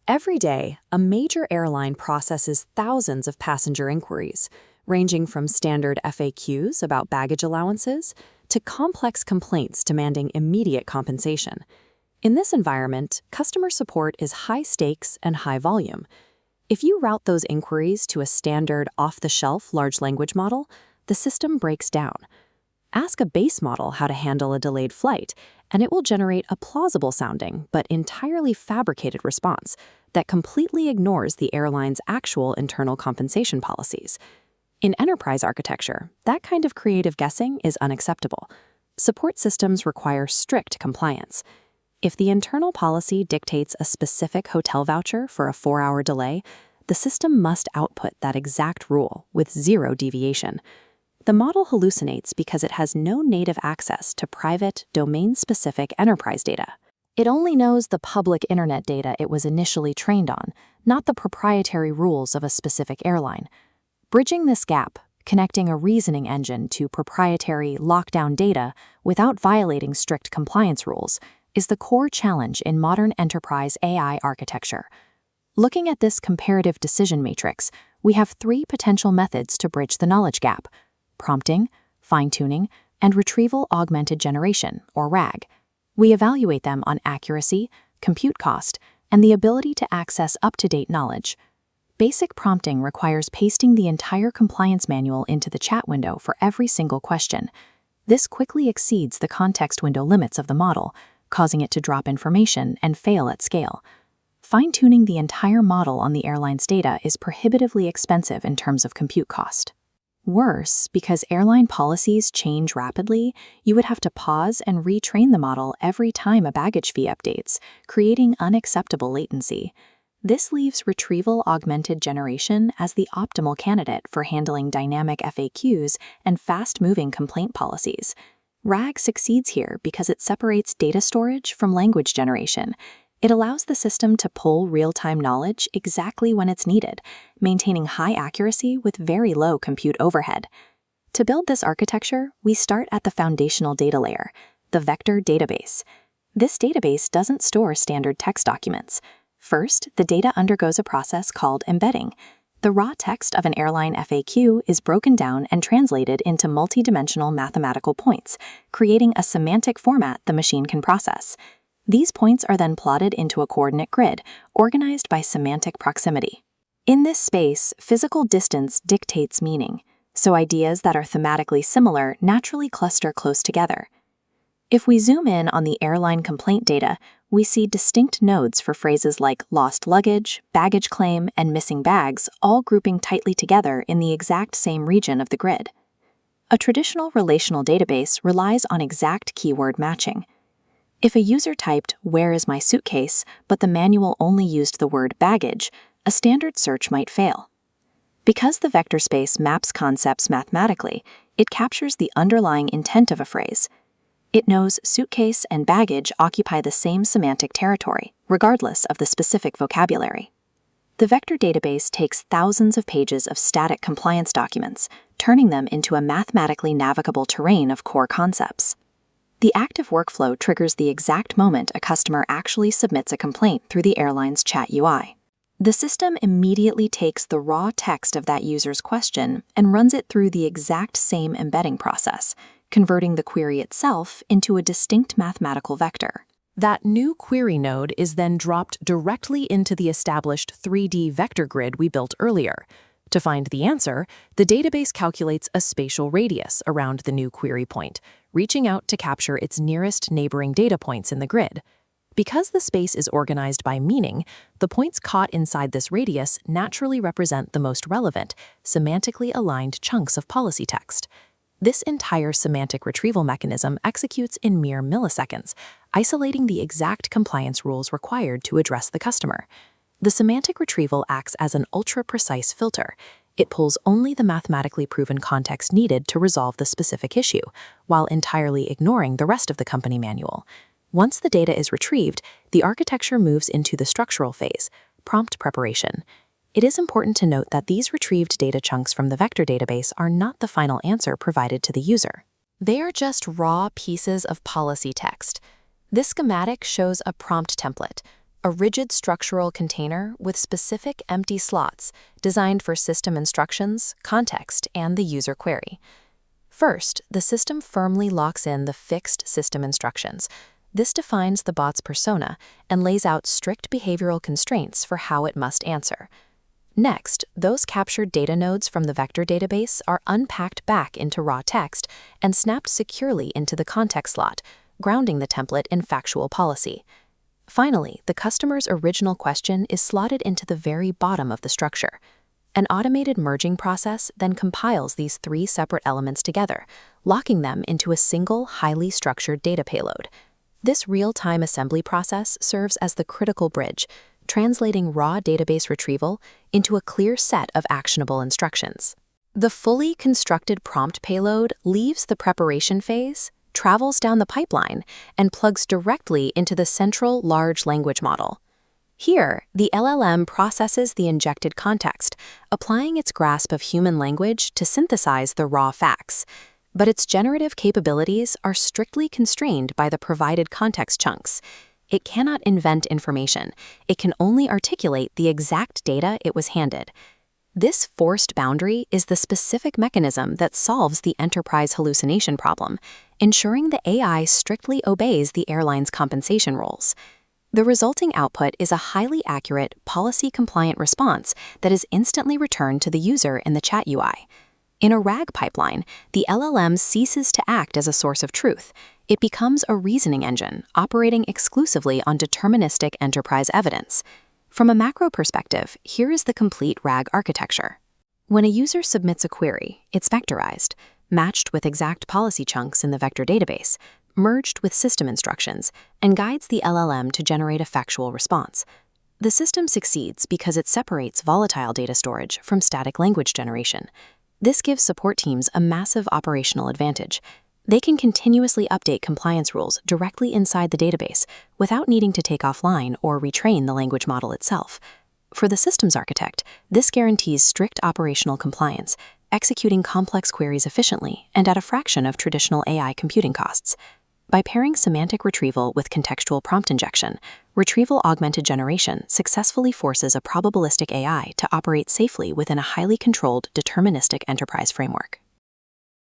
Every day, a major airline processes thousands of passenger inquiries, ranging from standard FAQs about baggage allowances to complex complaints demanding immediate compensation. In this environment, customer support is high stakes and high volume. If you route those inquiries to a standard off-the-shelf large language model, the system breaks down. Ask a base model how to handle a delayed flight, and it will generate a plausible-sounding but entirely fabricated response that completely ignores the airline's actual internal compensation policies. In enterprise architecture, that kind of creative guessing is unacceptable. Support systems require strict compliance. If the internal policy dictates a specific hotel voucher for a 4-hour delay, the system must output that exact rule with zero deviation. The model hallucinates because it has no native access to private, domain-specific enterprise data. It only knows the public internet data it was initially trained on, not the proprietary rules of a specific airline. Bridging this gap, connecting a reasoning engine to proprietary, lockdown data without violating strict compliance rules, is the core challenge in modern enterprise AI architecture. Looking at this comparative decision matrix, we have 3 potential methods to bridge the knowledge gap: prompting, fine-tuning, and retrieval-augmented generation, or RAG. We evaluate them on accuracy, compute cost, and the ability to access up-to-date knowledge. Basic prompting requires pasting the entire compliance manual into the chat window for every single question. This quickly exceeds the context window limits of the model, causing it to drop information and fail at scale. Fine-tuning the entire model on the airline's data is prohibitively expensive in terms of compute cost. Worse, because airline policies change rapidly, you would have to pause and retrain the model every time a baggage fee updates, creating unacceptable latency. This leaves retrieval-augmented generation as the optimal candidate for handling dynamic FAQs and fast-moving complaint policies. RAG succeeds here because it separates data storage from language generation. It allows the system to pull real-time knowledge exactly when it's needed, maintaining high accuracy with very low compute overhead. To build this architecture, we start at the foundational data layer, the vector database. This database doesn't store standard text documents. First, the data undergoes a process called embedding. The raw text of an airline FAQ is broken down and translated into multidimensional mathematical points, creating a semantic format the machine can process. These points are then plotted into a coordinate grid, organized by semantic proximity. In this space, physical distance dictates meaning, so ideas that are thematically similar naturally cluster close together. If we zoom in on the airline complaint data, we see distinct nodes for phrases like lost luggage, baggage claim, and missing bags, all grouping tightly together in the exact same region of the grid. A traditional relational database relies on exact keyword matching. If a user typed, "Where is my suitcase?" but the manual only used the word baggage, a standard search might fail. Because the vector space maps concepts mathematically, it captures the underlying intent of a phrase. It knows suitcase and baggage occupy the same semantic territory, regardless of the specific vocabulary. The vector database takes thousands of pages of static compliance documents, turning them into a mathematically navigable terrain of core concepts. The active workflow triggers the exact moment a customer actually submits a complaint through the airline's chat UI. The system immediately takes the raw text of that user's question and runs it through the exact same embedding process, converting the query itself into a distinct mathematical vector. That new query node is then dropped directly into the established 3D vector grid we built earlier. To find the answer, the database calculates a spatial radius around the new query point, reaching out to capture its nearest neighboring data points in the grid. Because the space is organized by meaning, the points caught inside this radius naturally represent the most relevant, semantically aligned chunks of policy text. This entire semantic retrieval mechanism executes in mere milliseconds, isolating the exact compliance rules required to address the customer. The semantic retrieval acts as an ultra-precise filter. It pulls only the mathematically proven context needed to resolve the specific issue, while entirely ignoring the rest of the company manual. Once the data is retrieved, the architecture moves into the structural phase, prompt preparation. It is important to note that these retrieved data chunks from the vector database are not the final answer provided to the user. They are just raw pieces of policy text. This schematic shows a prompt template. a rigid structural container with specific empty slots designed for system instructions, context, and the user query. First, the system firmly locks in the fixed system instructions. This defines the bot's persona and lays out strict behavioral constraints for how it must answer. Next, those captured data nodes from the vector database are unpacked back into raw text and snapped securely into the context slot, grounding the template in factual policy. Finally, the customer's original question is slotted into the very bottom of the structure. An automated merging process then compiles these three separate elements together, locking them into a single, highly structured data payload. This real-time assembly process serves as the critical bridge, translating raw database retrieval into a clear set of actionable instructions. The fully constructed prompt payload leaves the preparation phase, travels down the pipeline, and plugs directly into the central large language model. Here, the LLM processes the injected context, applying its grasp of human language to synthesize the raw facts. But its generative capabilities are strictly constrained by the provided context chunks. It cannot invent information. It can only articulate the exact data it was handed. This forced boundary is the specific mechanism that solves the enterprise hallucination problem, ensuring the AI strictly obeys the airline's compensation rules. The resulting output is a highly accurate, policy-compliant response that is instantly returned to the user in the chat UI. In a RAG pipeline, the LLM ceases to act as a source of truth. It becomes a reasoning engine, operating exclusively on deterministic enterprise evidence. From a macro perspective, here is the complete RAG architecture. When a user submits a query, it's vectorized, matched with exact policy chunks in the vector database, merged with system instructions, and guides the LLM to generate a factual response. The system succeeds because it separates volatile data storage from static language generation. This gives support teams a massive operational advantage. They can continuously update compliance rules directly inside the database without needing to take offline or retrain the language model itself. For the systems architect, this guarantees strict operational compliance, executing complex queries efficiently and at a fraction of traditional AI computing costs. By pairing semantic retrieval with contextual prompt injection, Retrieval-Augmented Generation successfully forces a probabilistic AI to operate safely within a highly controlled, deterministic enterprise framework.